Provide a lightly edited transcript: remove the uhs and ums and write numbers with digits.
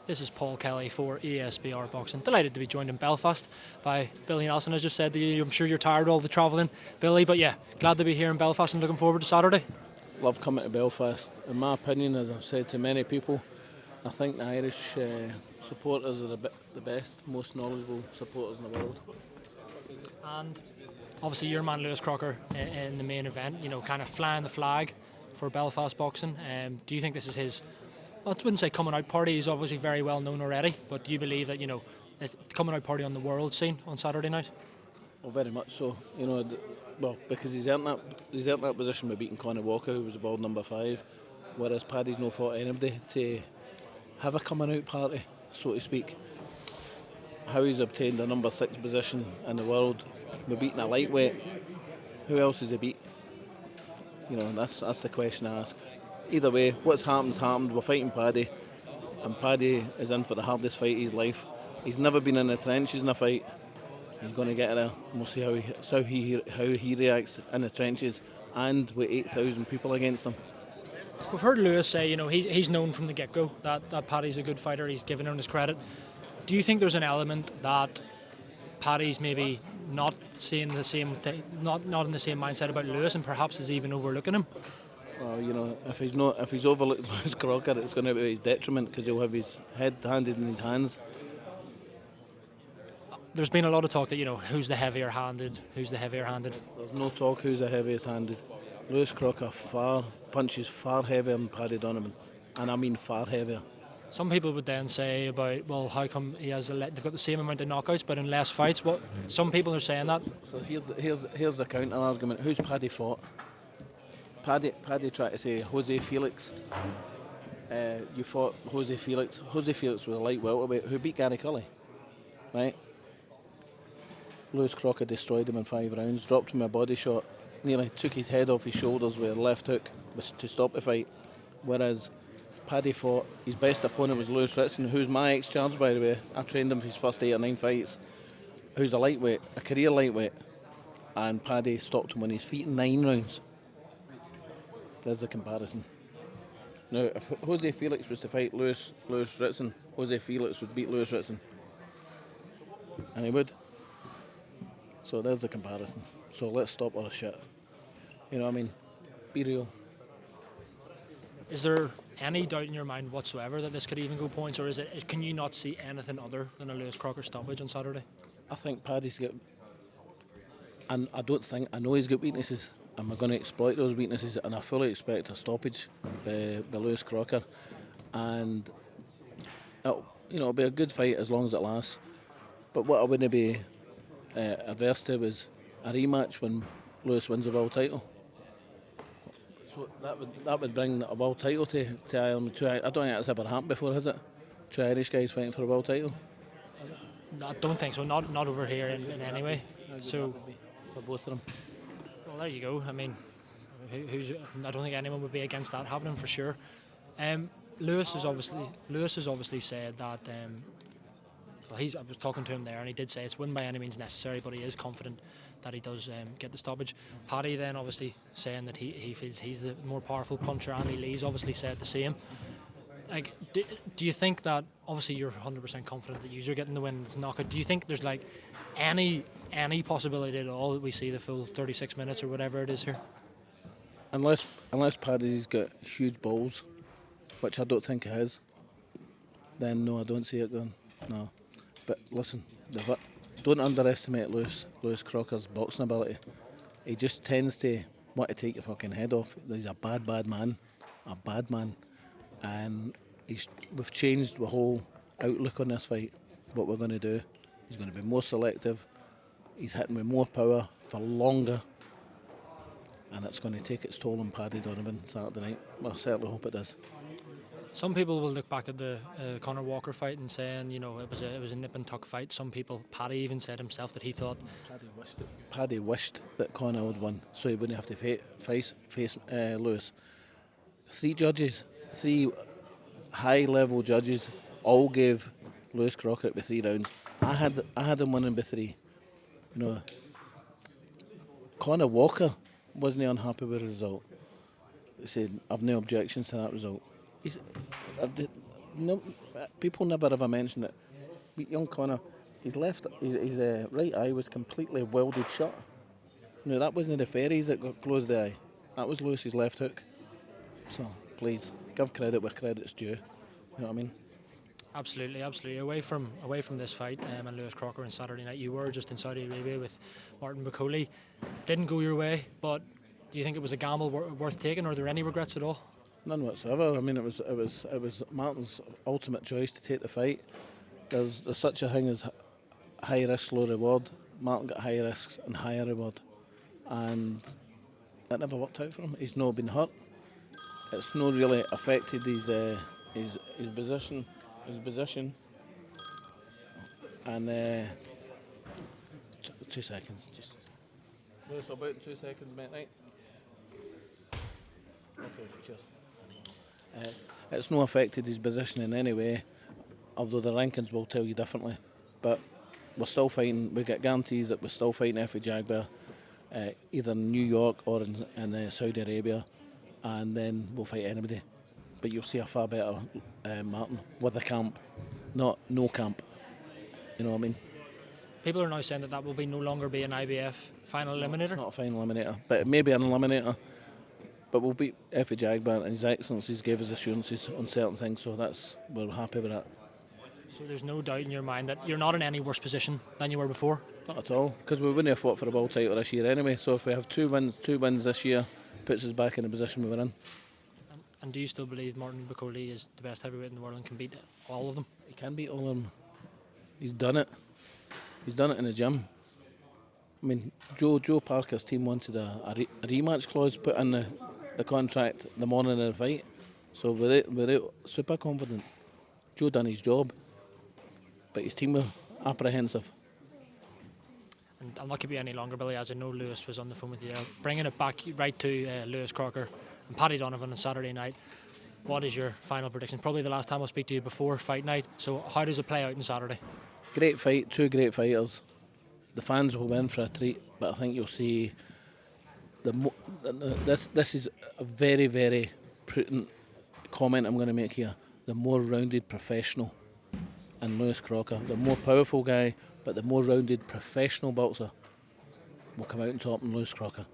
This is Paul Kelly for ESBR Boxing. Delighted to be joined in Belfast by Billy Nelson. As I just said to you, I'm sure you're tired of all the travelling, Billy, but yeah, glad to be here in Belfast and looking forward to Saturday. Love coming to Belfast. In my opinion, as I've said to many people, I think the Irish supporters are the best, most knowledgeable supporters in the world. And obviously your man Lewis Crocker in the main event, you know, kind of flying the flag for Belfast boxing. Do you think this is his, well, I wouldn't say coming out party, he's obviously very well known already, but do you believe that, you know, it's coming out party on the world scene on Saturday night? Well, very much so. You know, because he's earned that position by beating Conor Walker, who was the world number 5, whereas Paddy's no fought anybody to have a coming out party, so to speak. How he's obtained the number 6 position in the world by beating a lightweight, who else has he beat? You know, that's the question I ask. Either way, what's happened's happened. We're fighting Paddy, and Paddy is in for the hardest fight of his life. He's never been in the trenches in a fight. He's going to get there. We'll see how he reacts in the trenches and with 8,000 people against him. We've heard Lewis say, you know, he's known from the get-go that Paddy's a good fighter. He's given him his credit. Do you think there's an element that Paddy's maybe not seeing the same thing, not in the same mindset about Lewis, and perhaps is even overlooking him? Well, you know, if he's overlooked Lewis Crocker, it's going to be his detriment because he'll have his head handed in his hands. There's been a lot of talk that, you know, who's the heavier handed. There's no talk who's the heaviest handed. Lewis Crocker punches far heavier than Paddy Donovan, and I mean far heavier. Some people would then say about, well, how come they've got the same amount of knockouts but in less fights? What some people are saying that. So here's the counter argument. Who's Paddy fought? Paddy tried to say Jose Felix. You fought Jose Felix. Jose Felix was a light welterweight who beat Gary Cully, right? Lewis Crocker destroyed him in 5 rounds, dropped him a body shot, nearly took his head off his shoulders with a left hook to stop the fight. Whereas Paddy fought, his best opponent was Lewis Ritson, who's my ex-charge, by the way. I trained him for his first 8 or 9 fights. Who's a lightweight, a career lightweight. And Paddy stopped him on his feet in 9 rounds. There's the comparison. Now, if Jose Felix was to fight Lewis Ritson, Jose Felix would beat Lewis Ritson. And he would. So there's the comparison. So let's stop all the shit. You know what I mean? Be real. Is there any doubt in your mind whatsoever that this could even go points, or can you not see anything other than a Lewis Crocker stoppage on Saturday? I think Paddy's got, and I know he's got weaknesses, and we're going to exploit those weaknesses, and I fully expect a stoppage by Lewis Crocker, and it'll be a good fight as long as it lasts. But what I wouldn't be adverse to was a rematch when Lewis wins the world title. So that would bring a world title to Ireland. I don't think that's ever happened before, has it? 2 Irish guys fighting for a world title. I don't think so. Not over here in any way. So for both of them. Well, there you go. I mean, I don't think anyone would be against that happening for sure. Lewis has obviously said that. I was talking to him there, and he did say it's win by any means necessary, but he is confident that he does get the stoppage. Paddy then obviously saying that he feels he's the more powerful puncher. Andy Lee's obviously said the same. Like, do you think that, obviously you're 100% confident that you're getting the win, it's knockout? Do you think there's like any possibility at all that we see the full 36 minutes or whatever it is here? Unless Paddy's got huge balls, which I don't think he has, then no, I don't see it going. No. But listen, don't underestimate Lewis Crocker's boxing ability. He just tends to want to take your fucking head off. He's a bad man, and we've changed the whole outlook on this fight. What we're going to do, he's going to be more selective. He's hitting with more power for longer, and it's going to take its toll on Paddy Donovan Saturday night. Well, I certainly hope it does. Some people will look back at the Conor Walker fight and saying, you know, it was a nip and tuck fight. Some people, Paddy even said himself that he thought Paddy wished that Conor would win, so he wouldn't have to face Lewis. 3 high-level judges, all gave Lewis Crocker it by 3 rounds. I had him winning by 3. You know, Conor Walker wasn't unhappy with the result. He said, "I've no objections to that result." no, people never ever mention it. But young Connor, his right eye was completely welded shut. No, that wasn't the fairies that closed the eye. That was Lewis's left hook. So please give credit where credit's due. You know what I mean? Absolutely, absolutely. Away from this fight and Lewis Crocker on Saturday night, you were just in Saudi Arabia with Martin Bakole. Didn't go your way, but do you think it was a gamble worth taking? Or are there any regrets at all? None whatsoever. I mean, it was Martin's ultimate choice to take the fight. There's such a thing as high risk, low reward. Martin got high risks and higher reward, and that never worked out for him. He's not been hurt. It's not really affected his position. And 2 seconds, just. Lewis, about 2 seconds, mate. Right. Okay, cheers. It's not affected his position in any way, although the rankings will tell you differently. But we're still fighting. We get guarantees that we're still fighting ESBR, either in New York or in Saudi Arabia, and then we'll fight anybody. But you'll see a far better Martin with a camp, not no camp. You know what I mean? People are now saying that will no longer be an IBF final eliminator. It's not a final eliminator, but it may be an eliminator. But we'll beat Effie Jagbar, and His Excellencies gave us assurances on certain things, so we're happy with that. So there's no doubt in your mind that you're not in any worse position than you were before? Not at all, because we wouldn't have fought for a world title this year anyway. So if we have two wins this year, puts us back in the position we were in. And do you still believe Martin Bakole is the best heavyweight in the world and can beat all of them? He can beat all of them. He's done it. He's done it in the gym. I mean, Joe Parker's team wanted a rematch clause put in the contract the morning of the fight. So we're super confident. Joe done his job, but his team were apprehensive. And I'll not keep you any longer, Billy, as I know Lewis was on the phone with you. Bringing it back right to Lewis Crocker and Paddy Donovan on Saturday night. What is your final prediction? Probably the last time I'll speak to you before fight night. So how does it play out on Saturday? Great fight, two great fighters. The fans will win for a treat, but I think you'll see this is a very, very prudent comment I'm going to make here. The more rounded professional and Lewis Crocker, the more powerful guy, but the more rounded professional boxer will come out on top in Lewis Crocker.